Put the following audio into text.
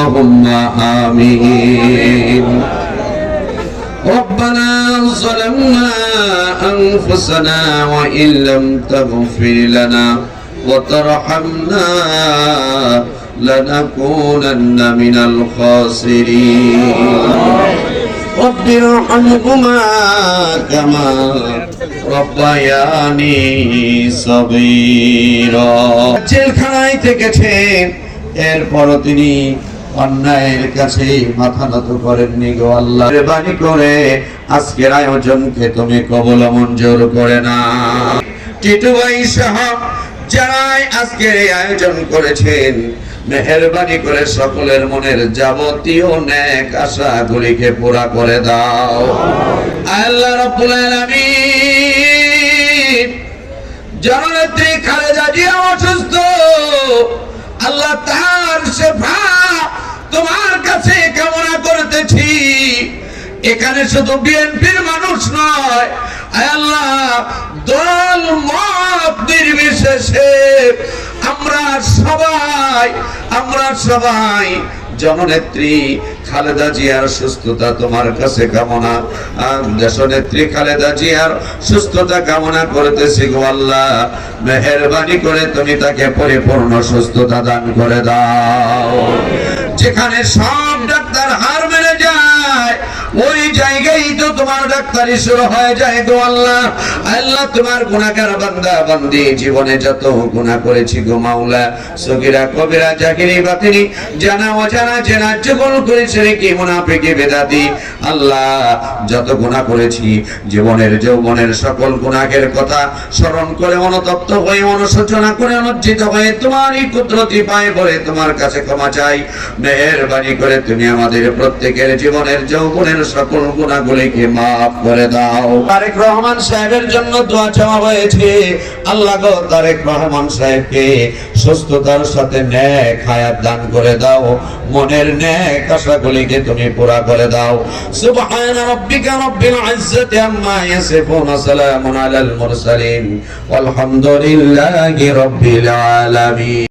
اللهم آمين ربنا ظلمنا أنفسنا وإن لم تغفر لنا وترحمنا لنكونن من الخاسرين رب ارحمهما كما ربياني صغيرا জেলখানায় থেকেছেন এরপরও তিনি অন্যায়ের কাছে মাথা নত করেননি গো আল্লাহ মেহেরবানি করে আজকের আয়োজনকে তুমি কবুল মঞ্জুর করে না টিটু ভাই সহ যারাই আজকের এই আয়োজন করেছেন মেহেরবানি করে সকলের মনের যাবতীয় নেক আশাগুলিকে পুরা করে দাও আল্লাহ রাব্বুল আলামিন জননেত্রী খালেদা জিয়া অসুস্থ আল্লাহ তার শিফা তোমার কাছে কামনা করতেছি এখানে শুধু বিএনপির মানুষ নয় আল্লাহ দল মত নির্বিশেষে আমরা সবাই জননেত্রী খালেদা জিয়ার সুস্থতা তোমার কাছে কামনা দেশনেত্রী খালেদা জিয়ার সুস্থতা কামনা করতেছি গো আল্লাহ মেহেরবানি করে তুমি তাকে পরিপূর্ণ সুস্থতা দান করে দাও যেখানে সব ডাক্তার হার মেনে যায় ওই জায়গায় তো তোমার ডাক্তারি শুরু হয়ে যায় গো আল্লাহ আল্লাহ তোমার গুনাহগার বান্দা বান্দি জীবনে যত গুনাহ করেছি গো মাওলা সগীরা কবিরা জাহিরি বাতিনি জানা অজানা জেনা যুগল করেছে কি মুনাফিকি বেদাতি আল্লাহ যত গুনাহ করেছি জীবনের যৌবনের সকল গুনাহের কথা স্মরণ করে অনুতপ্ত হয়ে অনুশোচনা করে অনুজ্জিত হয়ে তোমারই কুদরতি পায়ে পড়ে তোমার কাছে ক্ষমা চাই মেহেরবানি করে তুমি আমাদের প্রত্যেকের জীবনের যৌবনের সকল গুনাহগুলিকে maaf করে দাও তারেক রহমান সাহেবের জন্য দোয়া চাওয়া হয়েছে আল্লাহ গো তারেক রহমান সাহেবকে সুস্থতার সাথে নেক হায়াত দান করে দাও মনের নেক আশাগুলিকে তুমি পুরা করে দাও সুবহানা রাব্বিকা রাব্বিল ইজ্জাতি আম্মা ইয়াসিফুন সালামুন আলাল মুরসালিন ওয়ালহামদুলিল্লাহি রাব্বিল আলামিন।